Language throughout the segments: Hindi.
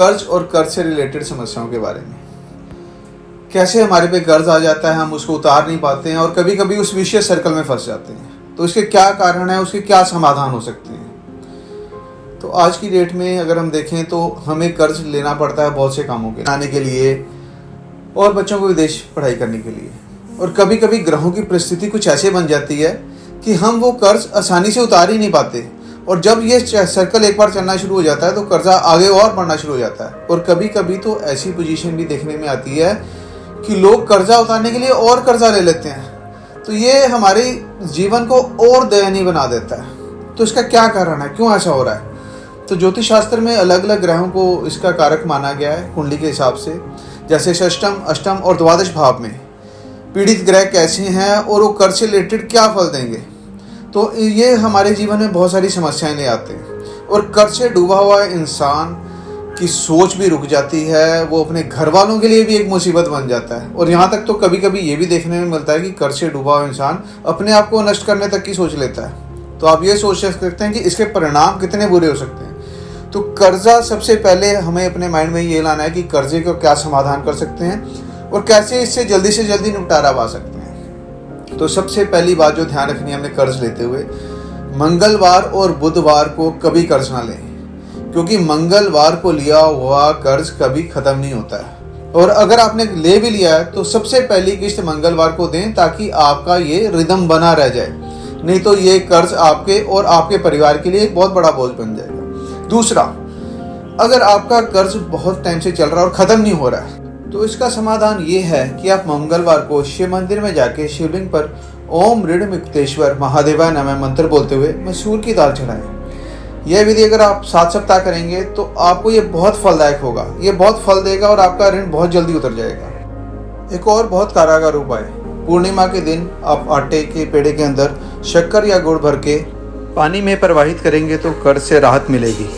कर्ज और कर्ज से रिलेटेड समस्याओं के बारे में। कैसे हमारे पे कर्ज आ जाता है, हम उसको उतार नहीं पाते हैं और कभी कभी उस विशेष सर्कल में फंस जाते हैं। तो इसके क्या कारण है, उसके क्या समाधान हो सकते हैं। तो आज की डेट में अगर हम देखें तो हमें कर्ज लेना पड़ता है बहुत से कामों के आने के लिए और बच्चों को विदेश पढ़ाई करने के लिए। और कभी कभी ग्रहों की परिस्थिति कुछ ऐसे बन जाती है कि हम वो कर्ज आसानी से उतार ही नहीं पाते। और जब ये सर्कल एक बार चलना शुरू हो जाता है तो कर्जा आगे और बढ़ना शुरू हो जाता है। और कभी कभी तो ऐसी पोजीशन भी देखने में आती है कि लोग कर्जा उतारने के लिए और कर्जा ले लेते हैं। तो ये हमारे जीवन को और दयनीय बना देता है। तो इसका क्या कारण है, क्यों ऐसा हो रहा है? तो ज्योतिष शास्त्र में अलग अलग ग्रहों को इसका कारक माना गया है कुंडली के हिसाब से। जैसे षष्टम, अष्टम और द्वादश भाव में पीड़ित ग्रह कैसे हैं और वो कर्ज से रिलेटेड क्या फल देंगे। तो ये हमारे जीवन में बहुत सारी समस्याएं ले आते हैं। और कर्ज से डूबा हुआ इंसान की सोच भी रुक जाती है, वो अपने घर वालों के लिए भी एक मुसीबत बन जाता है। और यहाँ तक तो कभी कभी ये भी देखने में मिलता है कि कर्ज से डूबा हुआ इंसान अपने आप को नष्ट करने तक की सोच लेता है। तो आप ये सोच सकते हैं कि इसके परिणाम कितने बुरे हो सकते हैं। तो कर्जा, सबसे पहले हमें अपने माइंड में ये लाना है कि कर्जे को क्या समाधान कर सकते हैं और कैसे इससे जल्दी से जल्दी निपटारा पा सकते हैं। तो सबसे पहली बात जो ध्यान रखनी है हमें कर्ज लेते हुए, मंगलवार और बुधवार को कभी कर्ज ना लें, क्योंकि मंगलवार को लिया हुआ कर्ज कभी खत्म नहीं होता है। और अगर आपने ले भी लिया है तो सबसे पहली किस्त मंगलवार को दें ताकि आपका ये रिदम बना रह जाए। नहीं तो ये कर्ज आपके और आपके परिवार के लिए एक बहुत बड़ा बोझ बन जाएगा। दूसरा, अगर आपका कर्ज बहुत टाइम से चल रहा है और खत्म नहीं हो रहा है तो इसका समाधान ये है कि आप मंगलवार को शिव मंदिर में जाके शिवलिंग पर ओम ऋण मुक्तेश्वर महादेवाय नमः मंत्र बोलते हुए मसूर की दाल चढ़ाएं। यह विधि अगर आप 7 सप्ताह करेंगे तो आपको ये बहुत फलदायक होगा, ये बहुत फल देगा और आपका ऋण बहुत जल्दी उतर जाएगा। एक और बहुत कारगर उपाय, पूर्णिमा के दिन आप आटे के पेड़े के अंदर शक्कर या गुड़ भर के पानी में प्रवाहित करेंगे तो कर्ज से राहत मिलेगी।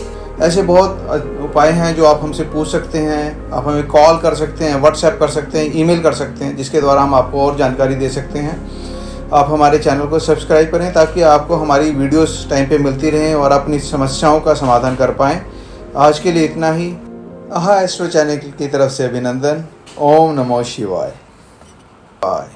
ऐसे बहुत उपाय हैं जो आप हमसे पूछ सकते हैं। आप हमें कॉल कर सकते हैं, व्हाट्सएप कर सकते हैं, ईमेल कर सकते हैं, जिसके द्वारा हम आपको और जानकारी दे सकते हैं। आप हमारे चैनल को सब्सक्राइब करें ताकि आपको हमारी वीडियोस टाइम पे मिलती रहें और अपनी समस्याओं का समाधान कर पाएँ। आज के लिए इतना ही। आहा एस्ट्रो चैनल की तरफ से अभिनंदन। ओम नमो शिवाय। बाय।